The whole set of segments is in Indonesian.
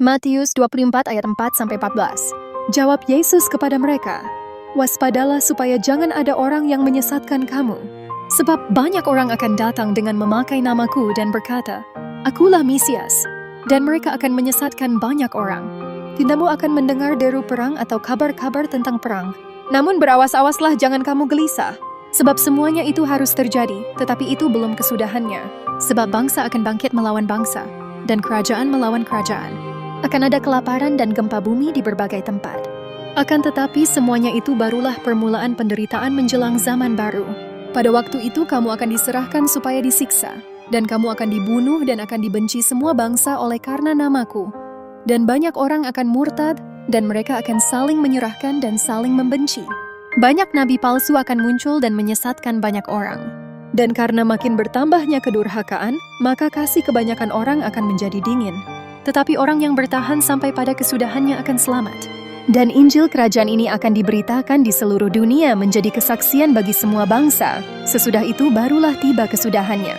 Matius 24 ayat 4-14. Jawab Yesus kepada mereka, "Waspadalah supaya jangan ada orang yang menyesatkan kamu. Sebab banyak orang akan datang dengan memakai namaku dan berkata, 'Akulah Mesias,' dan mereka akan menyesatkan banyak orang. Tindamu akan mendengar deru perang atau kabar-kabar tentang perang. Namun berawas-awaslah jangan kamu gelisah, sebab semuanya itu harus terjadi, tetapi itu belum kesudahannya. Sebab bangsa akan bangkit melawan bangsa, dan kerajaan melawan kerajaan. Akan ada kelaparan dan gempa bumi di berbagai tempat. Akan tetapi semuanya itu barulah permulaan penderitaan menjelang zaman baru. Pada waktu itu kamu akan diserahkan supaya disiksa, dan kamu akan dibunuh dan akan dibenci semua bangsa oleh karena namaku. Dan banyak orang akan murtad, dan mereka akan saling menyerahkan dan saling membenci. Banyak nabi palsu akan muncul dan menyesatkan banyak orang. Dan karena makin bertambahnya kedurhakaan, maka kasih kebanyakan orang akan menjadi dingin. Tetapi orang yang bertahan sampai pada kesudahannya akan selamat. Dan Injil Kerajaan ini akan diberitakan di seluruh dunia menjadi kesaksian bagi semua bangsa. Sesudah itu barulah tiba kesudahannya."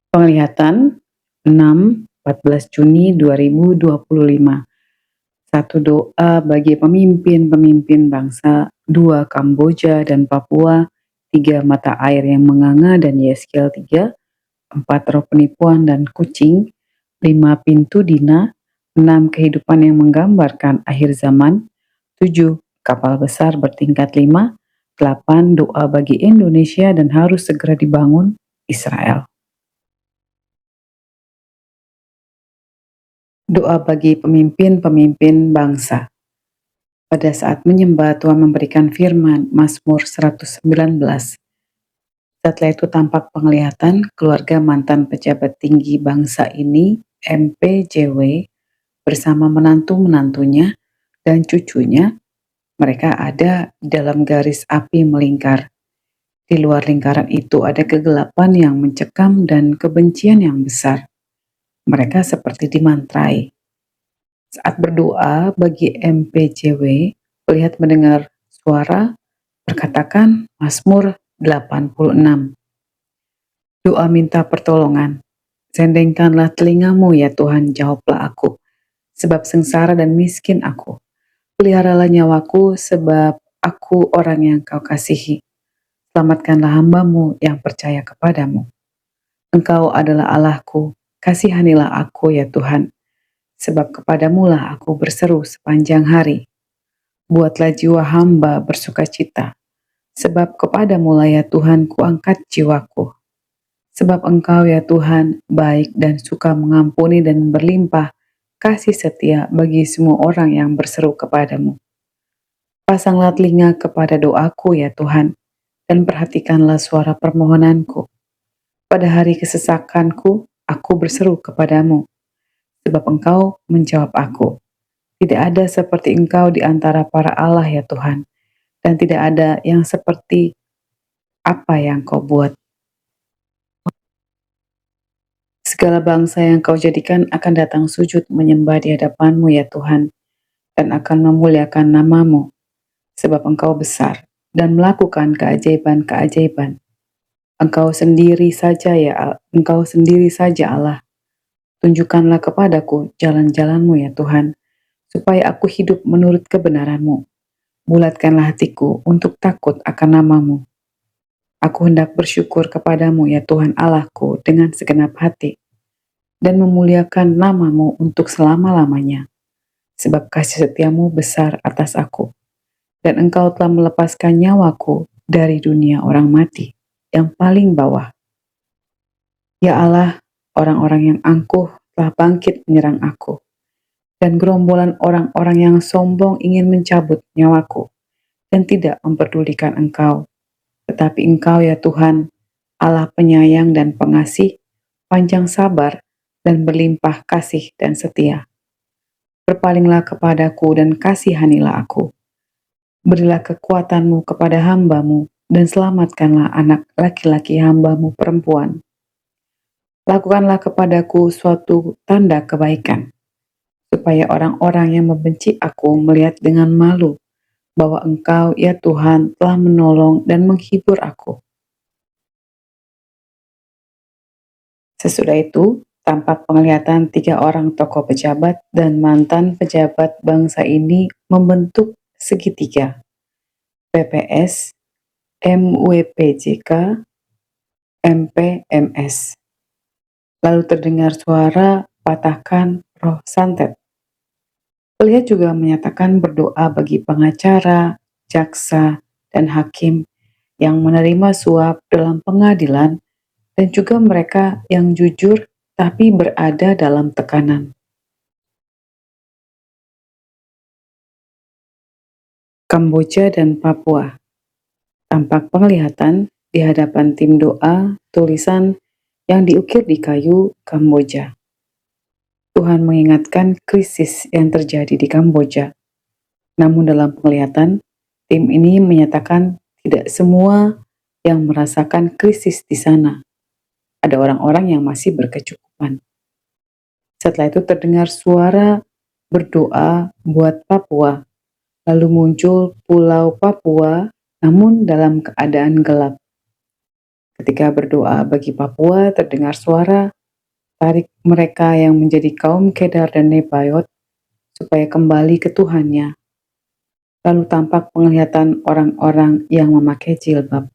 Penglihatan 6-14 Juni 2025. Satu doa bagi pemimpin-pemimpin bangsa, 2 Kamboja dan Papua, 3 mata air yang menganga dan Yeskiel 3, 4 roh penipuan dan kucing, 5 pintu Dina, 6 kehidupan yang menggambarkan akhir zaman, 7 kapal besar bertingkat 5, 8 doa bagi Indonesia dan harus segera dibangun Israel. Doa bagi pemimpin-pemimpin bangsa. Pada saat menyembah, Tuhan memberikan firman, Mazmur 119. Setelah itu tampak penglihatan keluarga mantan pejabat tinggi bangsa ini, MPJW, bersama menantu-menantunya dan cucunya. Mereka ada di dalam garis api melingkar. Di luar lingkaran itu ada kegelapan yang mencekam dan kebencian yang besar. Mereka seperti dimantrai. Saat berdoa bagi MPJW, melihat mendengar suara berkatakan Mazmur 86. Doa minta pertolongan. Sendengkanlah telingamu ya Tuhan, jawablah aku. Sebab sengsara dan miskin aku. Peliharalah nyawaku sebab aku orang yang kau kasihi. Selamatkanlah hambamu yang percaya kepadamu. Engkau adalah Allahku, kasihanilah aku ya Tuhan. Sebab kepadamulah aku berseru sepanjang hari. Buatlah jiwa hamba bersukacita. Sebab kepadamulah ya Tuhan kuangkat jiwaku. Sebab Engkau ya Tuhan baik dan suka mengampuni dan berlimpah kasih setia bagi semua orang yang berseru kepadamu. Pasanglah telinga kepada doaku ya Tuhan, dan perhatikanlah suara permohonanku. Pada hari kesesakanku, aku berseru kepadamu, sebab Engkau menjawab aku. Tidak ada seperti Engkau di antara para Allah ya Tuhan, dan tidak ada yang seperti apa yang Kau buat. Segala bangsa yang Kau jadikan akan datang sujud menyembah di hadapan-Mu ya Tuhan, dan akan memuliakan nama-Mu, sebab Engkau besar dan melakukan keajaiban-keajaiban. Engkau sendiri saja Allah. Tunjukkanlah kepadaku jalan-jalan-Mu ya Tuhan, supaya aku hidup menurut kebenaran-Mu. Bulatkanlah hatiku untuk takut akan nama-Mu. Aku hendak bersyukur kepadamu ya Tuhan Allahku dengan segenap hati, dan memuliakan nama-Mu untuk selama-lamanya. Sebab kasih setiamu besar atas aku, dan Engkau telah melepaskan nyawaku dari dunia orang mati yang paling bawah. Ya Allah, orang-orang yang angkuh telah bangkit menyerang aku, dan gerombolan orang-orang yang sombong ingin mencabut nyawaku, dan tidak memperdulikan Engkau. Tetapi Engkau ya Tuhan, Allah penyayang dan pengasih, panjang sabar, dan berlimpah kasih dan setia. Berpalinglah kepadaku dan kasihanilah aku. Berilah kekuatan-Mu kepada hamba-Mu, dan selamatkanlah anak laki-laki hamba-Mu perempuan. Lakukanlah kepadaku suatu tanda kebaikan, supaya orang-orang yang membenci aku melihat dengan malu bahwa Engkau ya Tuhan telah menolong dan menghibur aku. Sesudah itu, Tampak penglihatan 3 orang tokoh pejabat dan mantan pejabat bangsa ini membentuk segitiga, PPS, MWPJK, MPMS. Lalu terdengar suara patahkan roh santet. Pelia juga menyatakan berdoa bagi pengacara, jaksa, dan hakim yang menerima suap dalam pengadilan dan juga mereka yang jujur tapi berada dalam tekanan. Kamboja dan Papua. Tampak penglihatan di hadapan tim doa tulisan yang diukir di kayu Kamboja. Tuhan mengingatkan krisis yang terjadi di Kamboja. Namun dalam penglihatan, tim ini menyatakan tidak semua yang merasakan krisis di sana. Ada orang-orang yang masih berkecukupan. Setelah itu terdengar suara berdoa buat Papua. Lalu muncul Pulau Papua, namun dalam keadaan gelap. Ketika berdoa bagi Papua, terdengar suara tarik mereka yang menjadi kaum Kedar dan Nebayot supaya kembali ke Tuhannya. Lalu tampak penglihatan orang-orang yang memakai jilbab.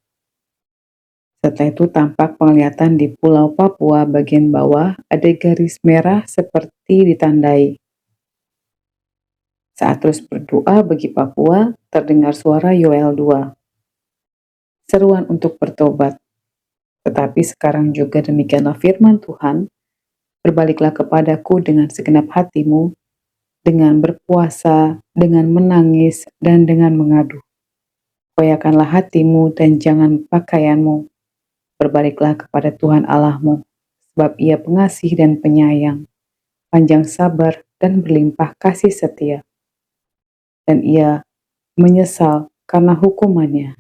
Setelah itu tampak penglihatan di Pulau Papua bagian bawah ada garis merah seperti ditandai. Saat terus berdoa bagi Papua, terdengar suara Yoel 2. Seruan untuk bertobat. Tetapi sekarang juga demikianlah firman Tuhan, berbaliklah kepadaku dengan segenap hatimu, dengan berpuasa, dengan menangis, dan dengan mengadu. Koyakanlah hatimu dan jangan pakaianmu. Berbaliklah kepada Tuhan Allahmu, sebab Ia pengasih dan penyayang, panjang sabar dan berlimpah kasih setia. Dan Ia menyesal karena hukumannya.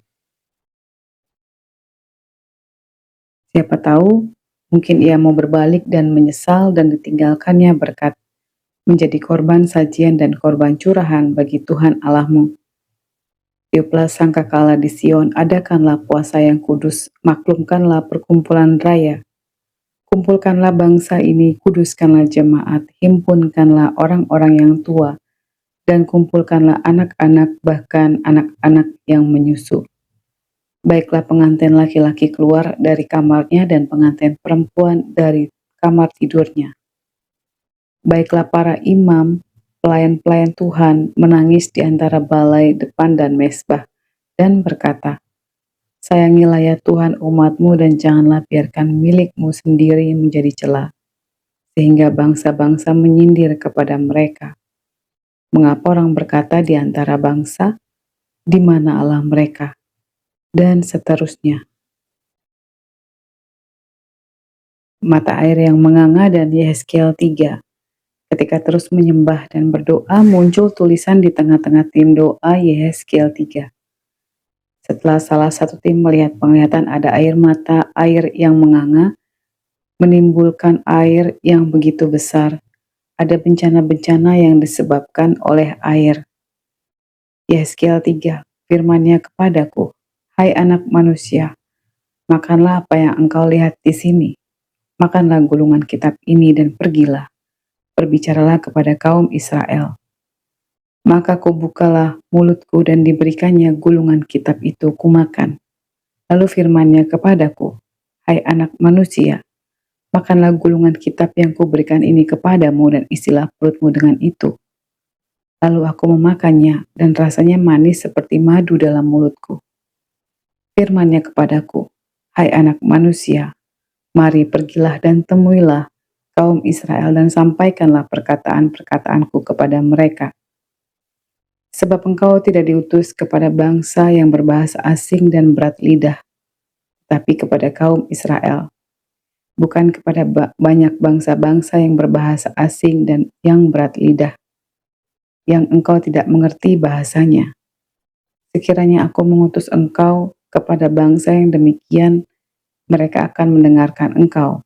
Siapa tahu, mungkin Ia mau berbalik dan menyesal dan ditinggalkannya berkat menjadi korban sajian dan korban curahan bagi Tuhan Allahmu. Tiuplah sangkakala di Sion, adakanlah puasa yang kudus, maklumkanlah perkumpulan raya. Kumpulkanlah bangsa ini, kuduskanlah jemaat, himpunkanlah orang-orang yang tua, dan kumpulkanlah anak-anak, bahkan anak-anak yang menyusu. Baiklah pengantin laki-laki keluar dari kamarnya dan pengantin perempuan dari kamar tidurnya. Baiklah para imam, pelayan-pelayan Tuhan menangis di antara balai depan dan mesbah dan berkata, sayangilah ya Tuhan umatmu dan janganlah biarkan milikmu sendiri menjadi celah, sehingga bangsa-bangsa menyindir kepada mereka. Mengapa orang berkata di antara bangsa, di mana Allah mereka? Dan seterusnya. Mata air yang menganga dan Yehezkiel 3. Ketika terus menyembah dan berdoa, muncul tulisan di tengah-tengah tim doa Yehezkiel 3. Setelah salah satu tim melihat penglihatan ada air mata air yang menganga, menimbulkan air yang begitu besar, ada bencana-bencana yang disebabkan oleh air. Yehezkiel 3, firman-Nya kepadaku, hai anak manusia, makanlah apa yang engkau lihat di sini. Makanlah gulungan kitab ini dan pergilah. Berbicaralah kepada kaum Israel. Maka kubukalah mulutku dan diberikannya gulungan kitab itu kumakan. Lalu firman-Nya kepadaku, hai anak manusia, makanlah gulungan kitab yang kuberikan ini kepadamu dan isilah perutmu dengan itu. Lalu aku memakannya dan rasanya manis seperti madu dalam mulutku. Firman-Nya kepadaku, hai anak manusia, mari pergilah dan temuilah kaum Israel dan sampaikanlah perkataan-perkataanku kepada mereka. Sebab engkau tidak diutus kepada bangsa yang berbahasa asing dan berat lidah, tapi kepada kaum Israel. Bukan kepada banyak bangsa-bangsa yang berbahasa asing dan yang berat lidah, yang engkau tidak mengerti bahasanya. Sekiranya aku mengutus engkau kepada bangsa yang demikian, mereka akan mendengarkan engkau.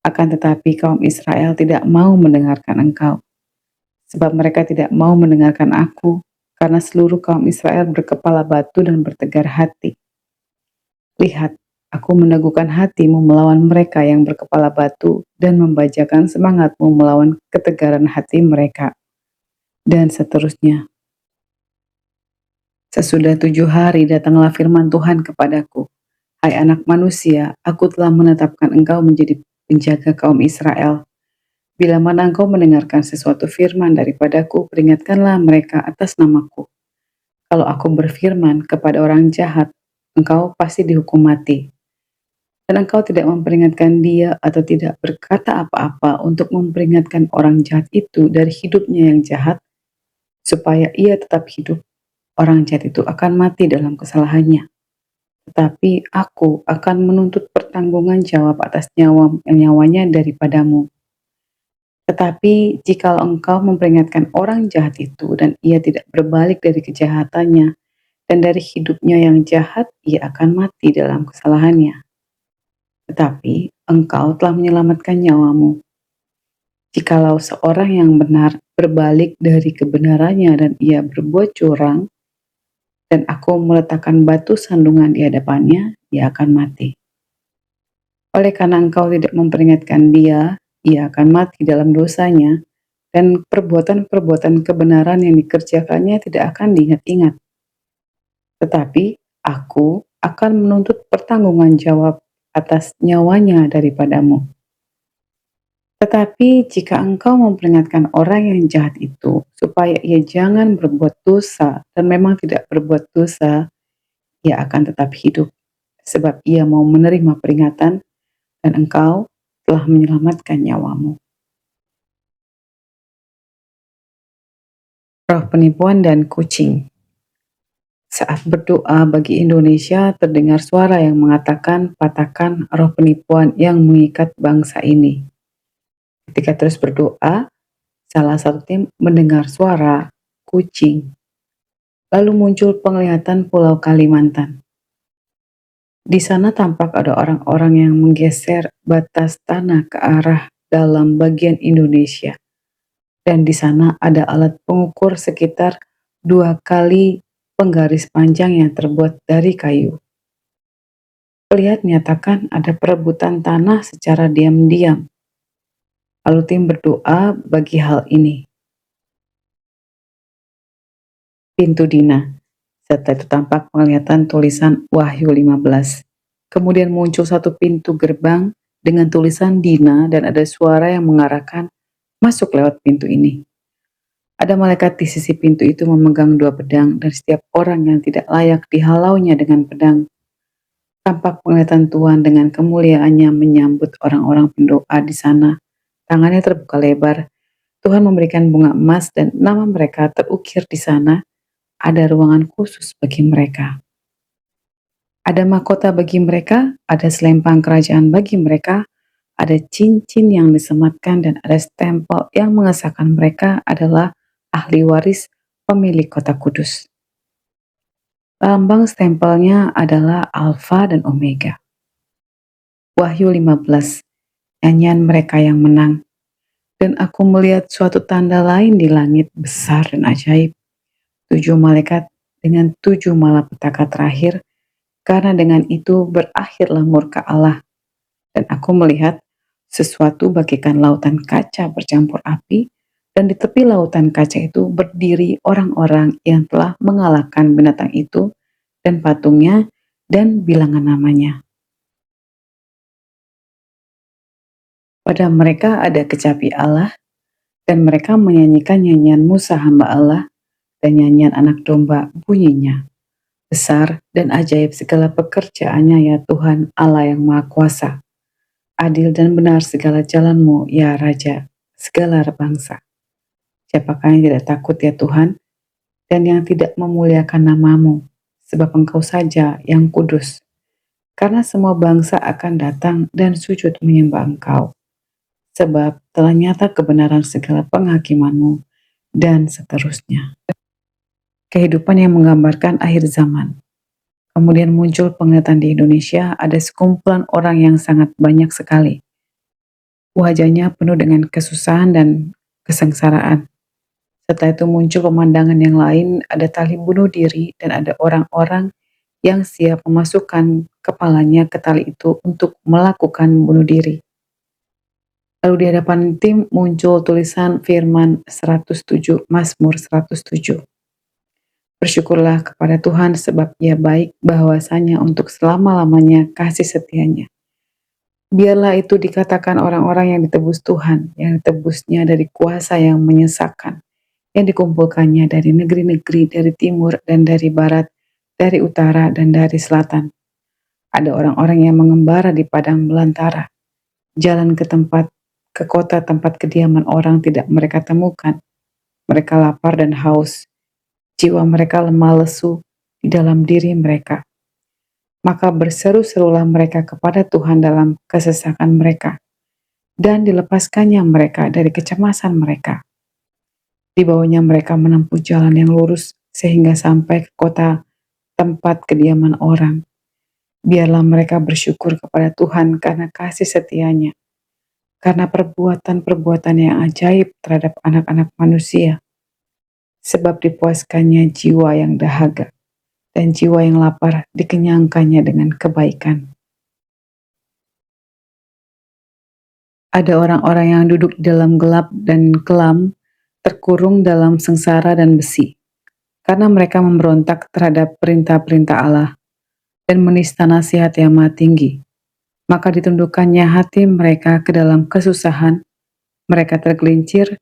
Akan tetapi kaum Israel tidak mau mendengarkan engkau, sebab mereka tidak mau mendengarkan aku, karena seluruh kaum Israel berkepala batu dan bertegar hati. Lihat, Aku meneguhkan hatimu melawan mereka yang berkepala batu dan membajakan semangatmu melawan ketegaran hati mereka. Dan seterusnya. Sesudah 7 hari datanglah firman Tuhan kepadaku. Hai anak manusia, aku telah menetapkan engkau menjadi penjaga kaum Israel. Bila mana engkau mendengarkan sesuatu firman daripadaku, peringatkanlah mereka atas namaku. Kalau aku berfirman kepada orang jahat, engkau pasti dihukum mati. Dan engkau tidak memperingatkan dia atau tidak berkata apa-apa untuk memperingatkan orang jahat itu dari hidupnya yang jahat, supaya ia tetap hidup. Orang jahat itu akan mati dalam kesalahannya. Tetapi aku akan menuntut pertanggungan jawab atas nyawanya daripadamu. Tetapi jikalau engkau memperingatkan orang jahat itu dan ia tidak berbalik dari kejahatannya dan dari hidupnya yang jahat, ia akan mati dalam kesalahannya. Tetapi engkau telah menyelamatkan nyawamu. Jikalau seorang yang benar berbalik dari kebenarannya dan ia berbuat curang, dan aku meletakkan batu sandungan di hadapannya, ia akan mati. Oleh karena engkau tidak memperingatkan dia, ia akan mati dalam dosanya, dan perbuatan-perbuatan kebenaran yang dikerjakannya tidak akan diingat-ingat. Tetapi aku akan menuntut pertanggungan jawab atas nyawanya daripadamu. Tetapi jika engkau memperingatkan orang yang jahat itu, supaya ia jangan berbuat dosa dan memang tidak berbuat dosa, ia akan tetap hidup, sebab ia mau menerima peringatan dan engkau telah menyelamatkan nyawamu. Roh penipuan dan kucing. Saat berdoa bagi Indonesia, terdengar suara yang mengatakan, patahkan roh penipuan yang mengikat bangsa ini. Ketika terus berdoa, salah satu tim mendengar suara kucing. Lalu muncul penglihatan Pulau Kalimantan. Di sana tampak ada orang-orang yang menggeser batas tanah ke arah dalam bagian Indonesia. Dan di sana ada alat pengukur sekitar 2 kali penggaris panjang yang terbuat dari kayu. Pelihat menyatakan ada perebutan tanah secara diam-diam. Lalu tim berdoa bagi hal ini. Pintu Dina. Setelah itu tampak penglihatan tulisan Wahyu 15. Kemudian muncul satu pintu gerbang dengan tulisan Dina dan ada suara yang mengarahkan masuk lewat pintu ini. Ada malaikat di sisi pintu itu memegang 2 pedang dan setiap orang yang tidak layak dihalaunya dengan pedang. Tampak penglihatan Tuhan dengan kemuliaannya menyambut orang-orang pendoa di sana. Tangannya terbuka lebar. Tuhan memberikan bunga emas dan nama mereka terukir di sana. Ada ruangan khusus bagi mereka. Ada mahkota bagi mereka, ada selempang kerajaan bagi mereka, ada cincin yang disematkan dan ada stempel yang mengesahkan mereka adalah ahli waris pemilik kota kudus. Lambang stempelnya adalah Alfa dan Omega. Wahyu 15, nyanyian mereka yang menang. Dan aku melihat suatu tanda lain di langit besar dan ajaib. 7 malaikat dengan 7 malapetaka terakhir, karena dengan itu berakhirlah murka Allah. Dan aku melihat sesuatu bagaikan lautan kaca bercampur api, dan di tepi lautan kaca itu berdiri orang-orang yang telah mengalahkan binatang itu dan patungnya dan bilangan namanya. Pada mereka ada kecapi Allah, dan mereka menyanyikan nyanyian Musa hamba Allah, dan nyanyian anak domba bunyinya. Besar dan ajaib segala pekerjaannya ya Tuhan Allah yang Maha Kuasa. Adil dan benar segala jalanmu ya Raja, segala bangsa. Siapakah yang tidak takut ya Tuhan, dan yang tidak memuliakan namamu, sebab engkau saja yang kudus. Karena semua bangsa akan datang dan sujud menyembah engkau. Sebab telah nyata kebenaran segala penghakimanmu, dan seterusnya. Kehidupan yang menggambarkan akhir zaman. Kemudian muncul penglihatan di Indonesia, ada sekumpulan orang yang sangat banyak sekali. Wajahnya penuh dengan kesusahan dan kesengsaraan. Setelah itu muncul pemandangan yang lain, ada tali bunuh diri dan ada orang-orang yang siap memasukkan kepalanya ke tali itu untuk melakukan bunuh diri. Lalu di hadapan tim muncul tulisan firman 107, Mazmur 107. Bersyukurlah kepada Tuhan sebab Ia baik, bahwasanya untuk selama-lamanya kasih setianya. Biarlah itu dikatakan orang-orang yang ditebus Tuhan, yang ditebusnya dari kuasa yang menyesakan, yang dikumpulkannya dari negeri-negeri, dari timur dan dari barat, dari utara dan dari selatan. Ada orang-orang yang mengembara di padang belantara, jalan ke kota tempat kediaman orang tidak mereka temukan. Mereka lapar dan haus, jiwa mereka lemah lesu di dalam diri mereka. Maka berseru-serulah mereka kepada Tuhan dalam kesesakan mereka, dan dilepaskannya mereka dari kecemasan mereka. Di bawahnya mereka menempuh jalan yang lurus sehingga sampai ke kota tempat kediaman orang. Biarlah mereka bersyukur kepada Tuhan karena kasih setianya, karena perbuatan-perbuatan yang ajaib terhadap anak-anak manusia. Sebab dipuaskannya jiwa yang dahaga, dan jiwa yang lapar dikenyangkannya dengan kebaikan. Ada orang-orang yang duduk di dalam gelap dan kelam, terkurung dalam sengsara dan besi, karena mereka memberontak terhadap perintah-perintah Allah dan menista nasihat yang Maha Tinggi. Maka ditundukkannya hati mereka ke dalam kesusahan, mereka tergelincir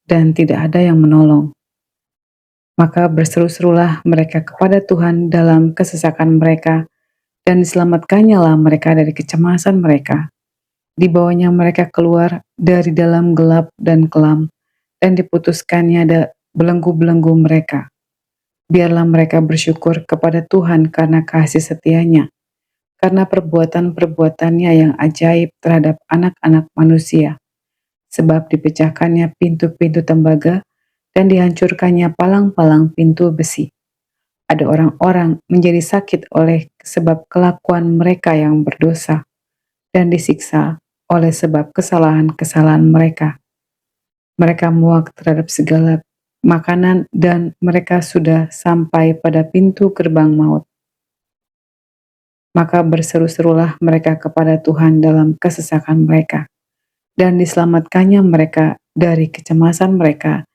dan tidak ada yang menolong. Maka berseru-serulah mereka kepada Tuhan dalam kesesakan mereka, dan diselamatkannya lah mereka dari kecemasan mereka. Di bawahnya mereka keluar dari dalam gelap dan kelam, dan diputuskannya belenggu-belenggu mereka. Biarlah mereka bersyukur kepada Tuhan karena kasih setianya, karena perbuatan-perbuatannya yang ajaib terhadap anak-anak manusia. Sebab dipecahkannya pintu-pintu tembaga, dan dihancurkannya palang-palang pintu besi. Ada orang-orang menjadi sakit oleh sebab kelakuan mereka yang berdosa, dan disiksa oleh sebab kesalahan-kesalahan mereka. Mereka muak terhadap segala makanan dan mereka sudah sampai pada pintu gerbang maut. Maka berseru-serulah mereka kepada Tuhan dalam kesesakan mereka, dan diselamatkannya mereka dari kecemasan mereka,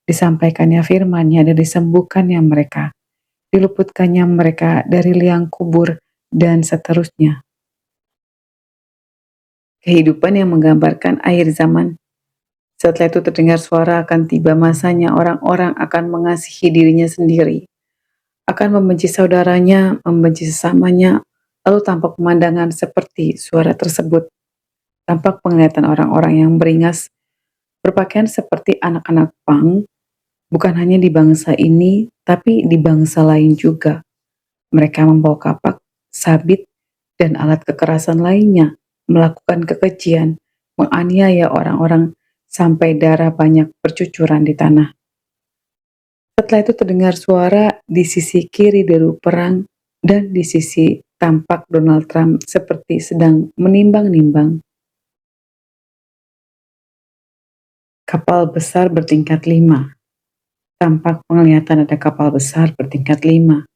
disampaikannya firman-Nya dan disembuhkannya mereka, diluputkannya mereka dari liang kubur dan seterusnya. Kehidupan yang menggambarkan akhir zaman. Setelah itu terdengar suara akan tiba masanya orang-orang akan mengasihi dirinya sendiri, akan membenci saudaranya, membenci sesamanya, lalu tampak pemandangan seperti suara tersebut. Tampak penglihatan orang-orang yang beringas, berpakaian seperti anak-anak pang, bukan hanya di bangsa ini, tapi di bangsa lain juga. Mereka membawa kapak, sabit, dan alat kekerasan lainnya, melakukan kekejian, menganiaya orang-orang sampai darah banyak bercucuran di tanah. Setelah itu terdengar suara di sisi kiri deru perang, dan di sisi tampak Donald Trump seperti sedang menimbang-nimbang. Kapal besar bertingkat 5. Tampak penglihatan ada kapal besar bertingkat 5.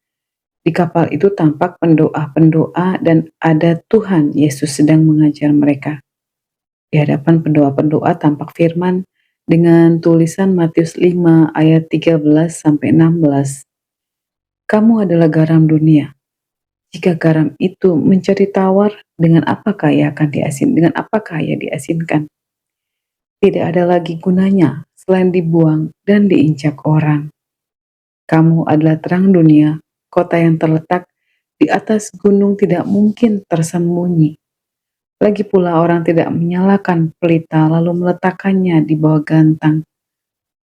Di kapal itu tampak pendoa-pendoa dan ada Tuhan Yesus sedang mengajar mereka. Di hadapan pendoa-pendoa tampak firman dengan tulisan Matius 5 ayat 13-16. Kamu adalah garam dunia. Jika garam itu menjadi tawar, dengan apakah ia akan dengan apakah ia diasinkan? Tidak ada lagi gunanya selain dibuang dan diinjak orang. Kamu adalah terang dunia. Kota yang terletak di atas gunung tidak mungkin tersembunyi. Lagi pula orang tidak menyalakan pelita lalu meletakkannya di bawah gantang,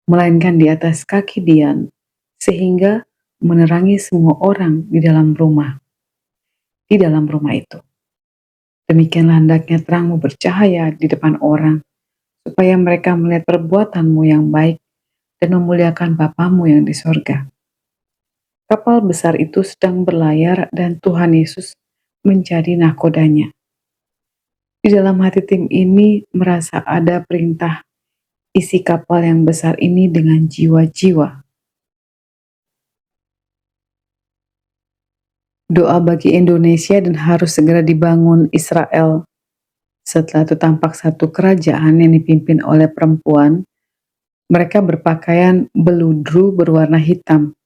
melainkan di atas kaki dian, sehingga menerangi semua orang di dalam rumah. Di dalam rumah itu. Demikianlah hendaknya terangmu bercahaya di depan orang, supaya mereka melihat perbuatanmu yang baik dan memuliakan Bapamu yang di sorga. Kapal besar itu sedang berlayar dan Tuhan Yesus menjadi nahkodanya. Di dalam hati tim ini merasa ada perintah isi kapal yang besar ini dengan jiwa-jiwa. doa bagi Indonesia dan harus segera dibangun Israel. Setelah itu tampak satu kerajaan yang dipimpin oleh perempuan. Mereka berpakaian beludru berwarna hitam.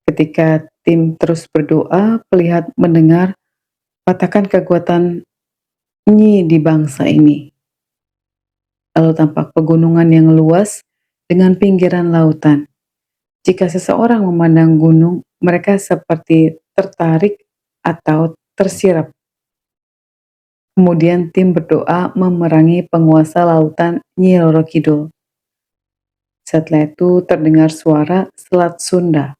Ketika tim terus berdoa, pelihat mendengar patakan kekuatan Nyi di bangsa ini. Lalu tampak pegunungan yang luas dengan pinggiran lautan. Jika seseorang memandang gunung, mereka seperti tertarik atau tersirap. Kemudian tim berdoa memerangi penguasa lautan Nyi Roro Kidul. Setelah itu terdengar suara Selat Sunda.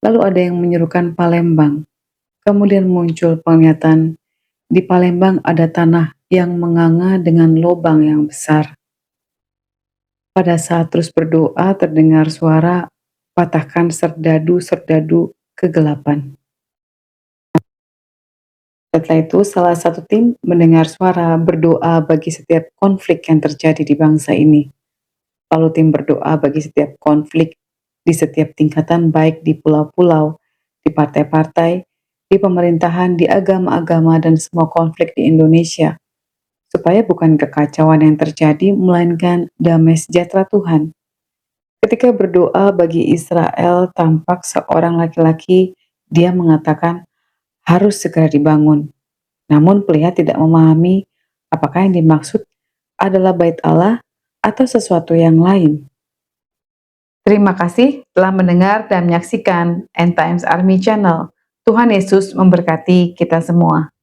Lalu ada yang menyerukan Palembang. Kemudian muncul penglihatan di Palembang ada tanah yang menganga dengan lubang yang besar. Pada saat terus berdoa terdengar suara patahkan serdadu-serdadu kegelapan. Setelah itu salah satu tim mendengar suara berdoa bagi setiap konflik yang terjadi di bangsa ini. Lalu tim berdoa bagi setiap konflik di setiap tingkatan, baik di pulau-pulau, di partai-partai, di pemerintahan, di agama-agama, dan semua konflik di Indonesia. Supaya bukan kekacauan yang terjadi, melainkan damai sejahtera Tuhan. Ketika berdoa bagi Israel, tampak seorang laki-laki, dia mengatakan harus segera dibangun. Namun pelihat tidak memahami apakah yang dimaksud adalah bait Allah atau sesuatu yang lain. Terima kasih telah mendengar dan menyaksikan End Times Army Channel. Tuhan Yesus memberkati kita semua.